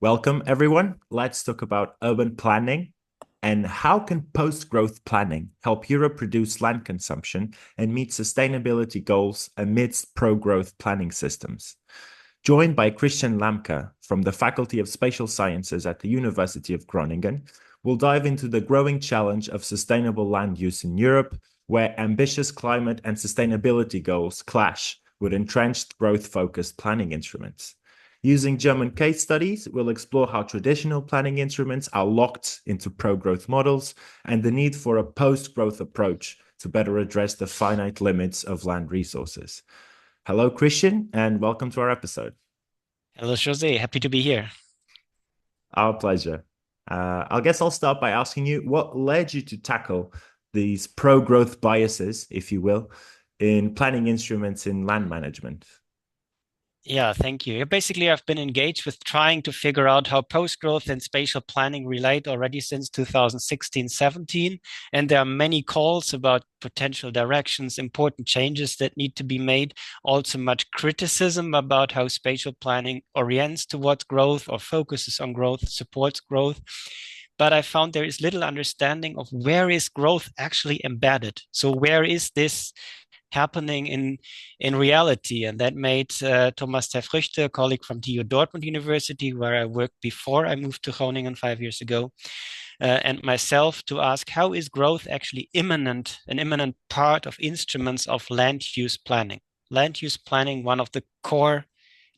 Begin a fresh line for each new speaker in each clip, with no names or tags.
Welcome, everyone. Let's talk about urban planning and how can post-growth planning help Europe reduce land consumption and meet sustainability goals amidst pro-growth planning systems. Joined by Christian Lamker from the Faculty of Spatial Sciences at the University of Groningen, we'll dive into the growing challenge of sustainable land use in Europe, where ambitious climate and sustainability goals clash with entrenched growth-focused planning instruments. Using German case studies, we'll explore how traditional planning instruments are locked into pro-growth models and the need for a post-growth approach to better address the finite limits of land resources. Hello, Christian, and welcome to our episode.
Hello, Jose. Happy to be here.
Our pleasure. I guess I'll start by asking you what led you to tackle these pro-growth biases, if you will, in planning instruments in land management.
Yeah, thank you. Basically, I've been engaged with trying to figure out how post-growth and spatial planning relate already since 2016-17. And there are many calls about potential directions, important changes that need to be made. Also much criticism about how spatial planning orients towards growth or focuses on growth, supports growth. But I found there is little understanding of where is growth actually embedded. So where is this happening in reality? And that made Thomas Terfrüchte, a colleague from TU Dortmund University, where I worked before I moved to Groningen 5 years ago, and myself to ask, how is growth actually an imminent part of instruments of land use planning? Land use planning, one of the core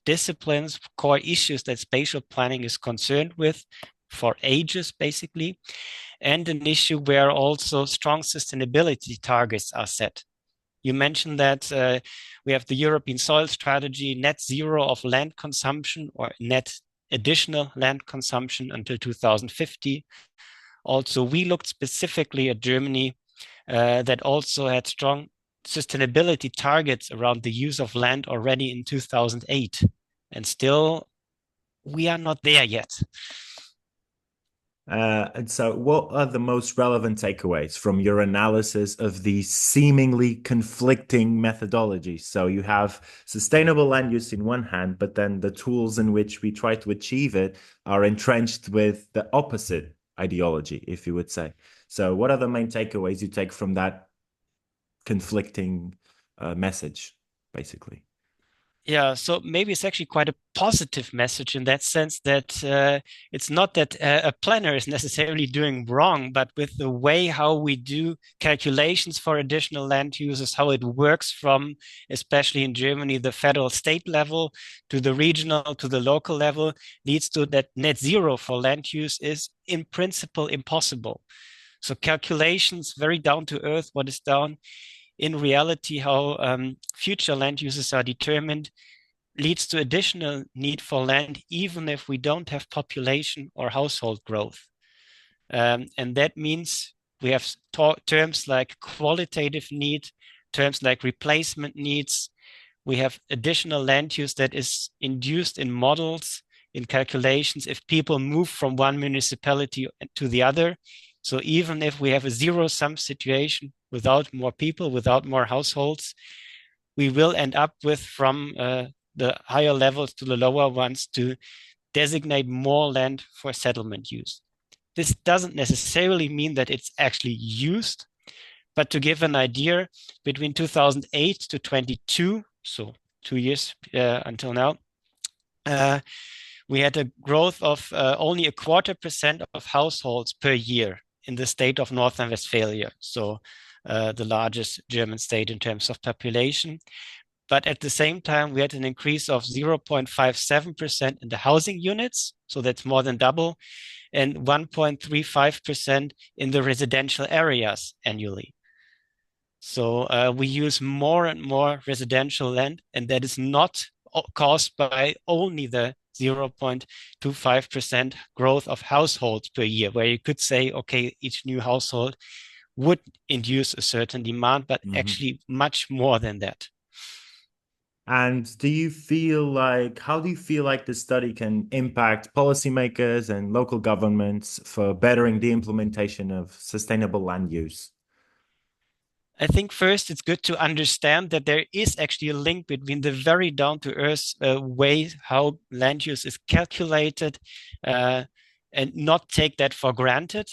disciplines, core issues that spatial planning is concerned with for ages, basically, and an issue where also strong sustainability targets are set. You mentioned that we have the European soil strategy, net zero of land consumption or net additional land consumption until 2050. Also, we looked specifically at Germany that also had strong sustainability targets around the use of land already in 2008. And still, we are not there yet.
And so, what are the most relevant takeaways from your analysis of these seemingly conflicting methodologies? So, you have sustainable land use in one hand, but then the tools in which we try to achieve it are entrenched with the opposite ideology, if you would say. So, what are the main takeaways you take from that conflicting message, basically?
Yeah, so maybe it's actually quite a positive message in that sense that it's not that a planner is necessarily doing wrong, but with the way how we do calculations for additional land uses, how it works from, especially in Germany, the federal state level to the regional to the local level, leads to that net zero for land use is in principle impossible. So calculations very down to earth, what is done in reality, how future land uses are determined, leads to additional need for land, even if we don't have population or household growth. And that means we have terms like qualitative need, terms like replacement needs. We have additional land use that is induced in models, in calculations, if people move from one municipality to the other. So even if we have a zero-sum situation without more people, without more households, we will end up with from the higher levels to the lower ones to designate more land for settlement use. This doesn't necessarily mean that it's actually used, but to give an idea, between 2008 to 22, so 2 years until now, we had a growth of only 0.25% of households per year in the state of North Rhine-Westphalia, so the largest German state in terms of population. But at the same time, we had an increase of 0.57% in the housing units, so that's more than double, and 1.35% in the residential areas annually. So we use more and more residential land, and that is not caused by only the 0.25% growth of households per year, where you could say, okay, each new household would induce a certain demand, but actually much more than that.
And how do you feel like this study can impact policymakers and local governments for bettering the implementation of sustainable land use?
I think first it's good to understand that there is actually a link between the very down-to-earth way how land use is calculated and not take that for granted.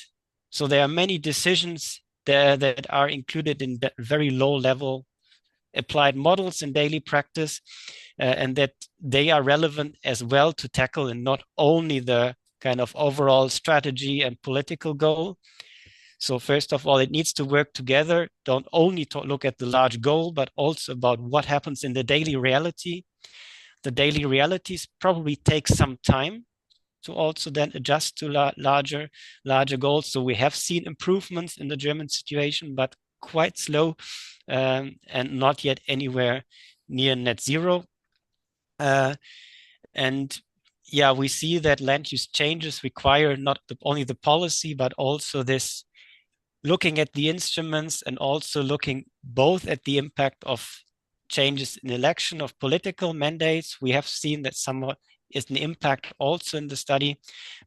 So there are many decisions there that are included in very low-level applied models in daily practice, and that they are relevant as well to tackle and not only the kind of overall strategy and political goal. So first of all, it needs to work together. Don't only look at the large goal, but also about what happens in the daily reality. The daily realities probably take some time to also then adjust to larger goals. So we have seen improvements in the German situation, but quite slow and not yet anywhere near net zero. And yeah, we see that land use changes require not only the policy, but also this looking at the instruments and also looking both at the impact of changes in election of political mandates. We have seen that somewhat is an impact also in the study,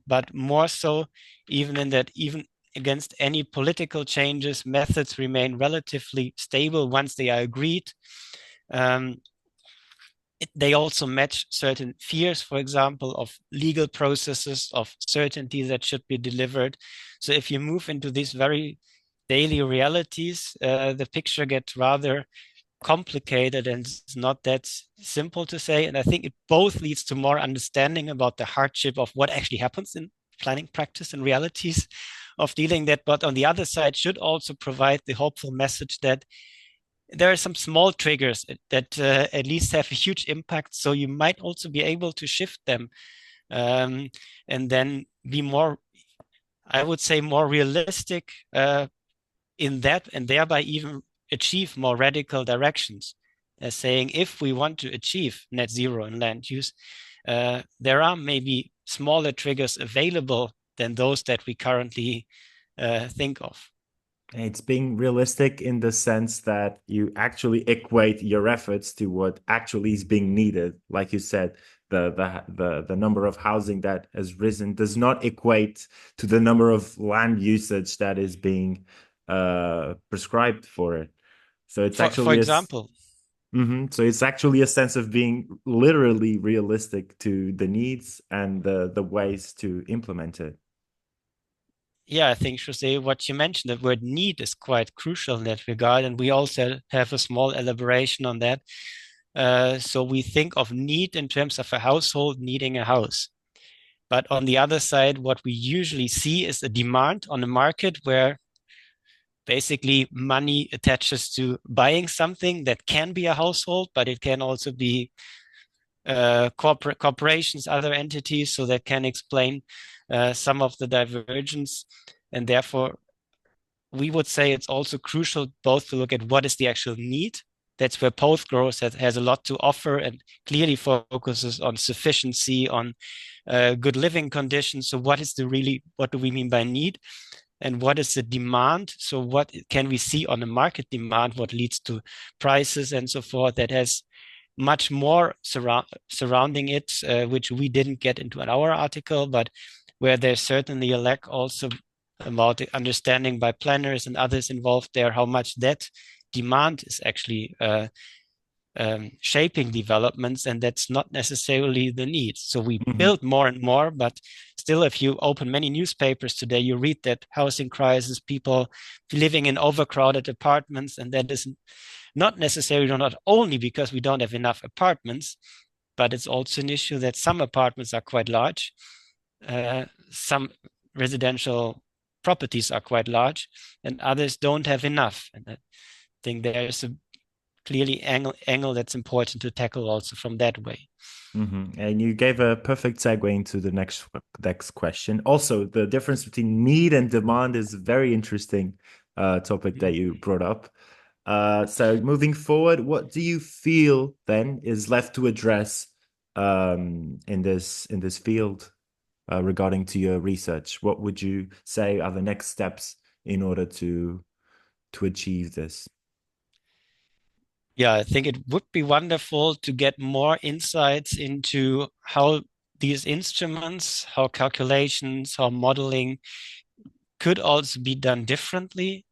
but more so even in that even against any political changes, methods remain relatively stable once they are agreed. They also match certain fears, for example, of legal processes, of certainty that should be delivered. So if you move into these very daily realities, the picture gets rather complicated and it's not that simple to say. And I think it both leads to more understanding about the hardship of what actually happens in planning practice and realities of dealing that. But on the other side, should also provide the hopeful message that there are some small triggers that at least have a huge impact. So you might also be able to shift them and then be more, I would say, more realistic in that, and thereby even achieve more radical directions. As saying, if we want to achieve net zero in land use, there are maybe smaller triggers available than those that we currently think of.
It's being realistic in the sense that you actually equate your efforts to what actually is being needed. Like you said, the number of housing that has risen does not equate to the number of land usage that is being prescribed for it. So it's
For
actually
example,
so it's actually a sense of being literally realistic to the needs and the ways to implement it.
yeah, I think, Jose, what you mentioned, the word need is quite crucial in that regard. And we also have a small elaboration on that. So we think of need in terms of a household needing a house. But on the other side, what we usually see is a demand on the market where basically money attaches to buying something that can be a household, but it can also be corporations, other entities. So that can explain some of the divergence. And therefore, we would say it's also crucial both to look at what is the actual need. That's where post growth has a lot to offer and clearly focuses on sufficiency, on good living conditions. So what do we mean by need? And what is the demand? So what can we see on the market demand? What leads to prices and so forth? That has much more surrounding it, which we didn't get into in our article, but where there's certainly a lack also about the understanding by planners and others involved there, how much that demand is actually shaping developments, and that's not necessarily the need. So we build more and more, but still, if you open many newspapers today, you read that housing crisis, people living in overcrowded apartments, and that is not necessarily not only because we don't have enough apartments, but it's also an issue that some apartments are quite large, some residential properties are quite large, and others don't have enough. And I think there's a clearly angle that's important to tackle also from that way.
And you gave a perfect segue into the next question. Also, the difference between need and demand is a very interesting topic that you brought up. So moving forward, what do you feel then is left to address in this field regarding to your research? What would you say are the next steps in order to achieve this?
Yeah, I think it would be wonderful to get more insights into how these instruments, how calculations, how modeling could also be done differently,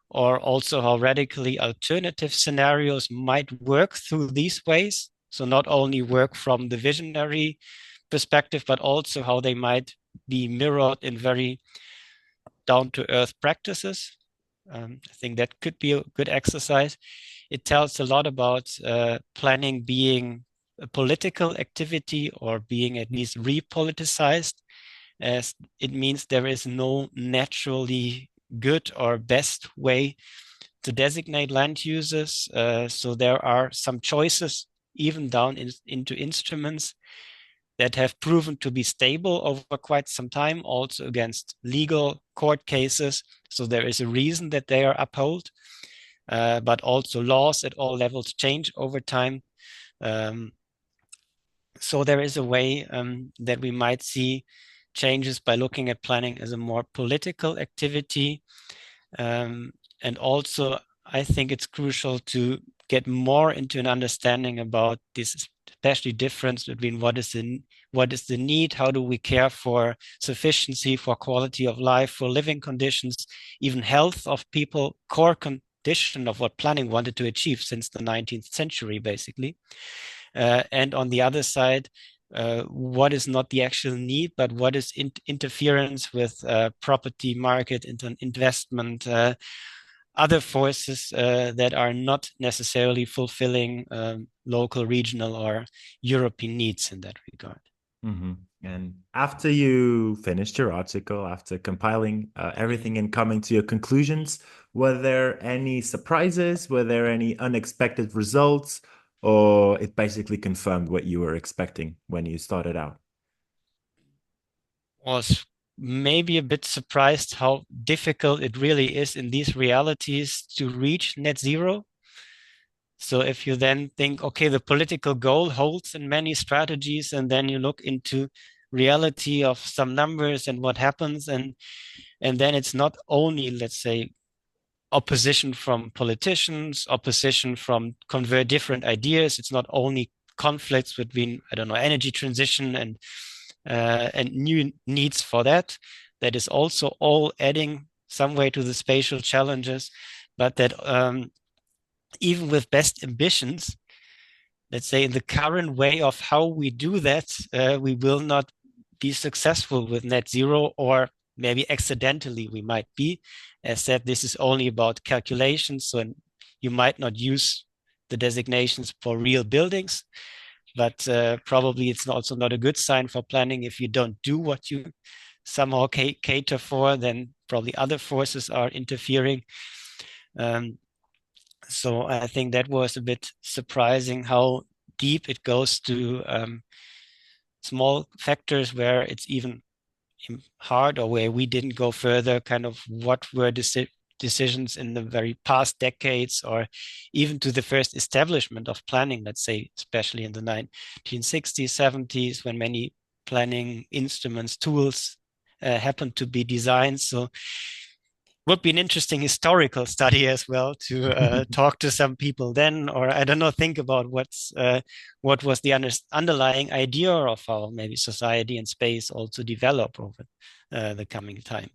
or also how radically alternative scenarios might work through these ways. So not only work from the visionary perspective, but also how they might be mirrored in very down-to-earth practices. I think that could be a good exercise. It tells a lot about planning being a political activity or being at least repoliticized, as it means there is no naturally good or best way to designate land uses. So there are some choices, even down into instruments, that have proven to be stable over quite some time, also against legal court cases. So there is a reason that they are upheld, but also laws at all levels change over time. So there is a way that we might see changes by looking at planning as a more political activity. And also, I think it's crucial to get more into an understanding about this, especially difference between what is the need, how do we care for sufficiency, for quality of life, for living conditions, even health of people, core condition of what planning wanted to achieve since the 19th century, basically. And on the other side, what is not the actual need, but what is interference with property market, investment, other forces that are not necessarily fulfilling local, regional, or European needs in that regard.
Mm-hmm. And after you finished your article, after compiling everything and coming to your conclusions, were there any surprises? Were there any unexpected results? Or it basically confirmed what you were expecting when you started out?
Was maybe a bit surprised how difficult it really is in these realities to reach net zero. So if you then think, okay, the political goal holds in many strategies, and then you look into reality of some numbers and what happens, and then it's not only, let's say, opposition from politicians, opposition from convert different ideas. It's not only conflicts between, I don't know, energy transition and new needs for that. That is also all adding some way to the spatial challenges, but that even with best ambitions, let's say in the current way of how we do that, we will not be successful with net zero, or maybe accidentally we might be. As said, this is only about calculations, so you might not use the designations for real buildings, but probably it's also not a good sign for planning if you don't do what you somehow cater for, then probably other forces are interfering. So I think that was a bit surprising how deep it goes to small factors where it's even hard, or where we didn't go further, kind of what were decisions in the very past decades, or even to the first establishment of planning, let's say, especially in the 1960s, 70s, when many planning instruments, tools happened to be designed. So would be an interesting historical study as well to talk to some people then, or I don't know, think about what was the underlying idea of how maybe society and space also develop over the coming time.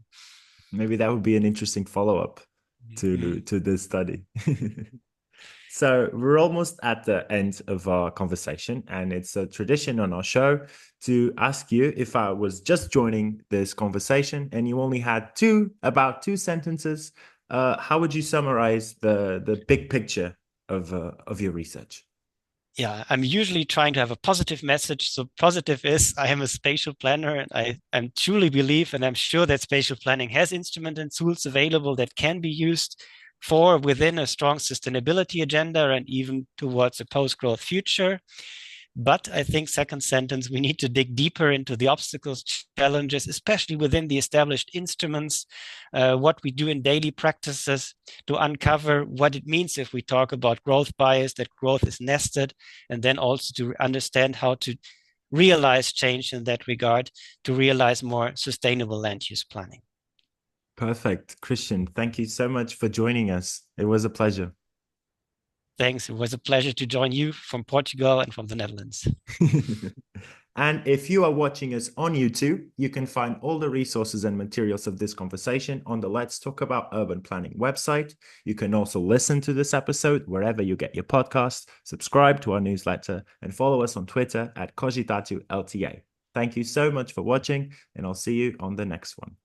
Maybe that would be an interesting follow-up to this study. So we're almost at the end of our conversation, and it's a tradition on our show to ask you, if I was just joining this conversation and you only had about two sentences, how would you summarize the big picture of your research?
Yeah, I'm usually trying to have a positive message. So positive is I am a spatial planner, and I truly believe, and I'm sure that spatial planning has instruments and tools available that can be used for within a strong sustainability agenda and even towards a post-growth future. But I think second sentence, we need to dig deeper into the obstacles, challenges, especially within the established instruments, what we do in daily practices to uncover what it means if we talk about growth bias, that growth is nested, and then also to understand how to realize change in that regard, to realize more sustainable land use planning.
Perfect. Christian, thank you so much for joining us. It was a pleasure.
Thanks. It was a pleasure to join you from Portugal and from the Netherlands.
And if you are watching us on YouTube, you can find all the resources and materials of this conversation on the Let's Talk About Urban Planning website. You can also listen to this episode wherever you get your podcast, subscribe to our newsletter, and follow us on Twitter at CogitatuLTA. Thank you so much for watching, and I'll see you on the next one.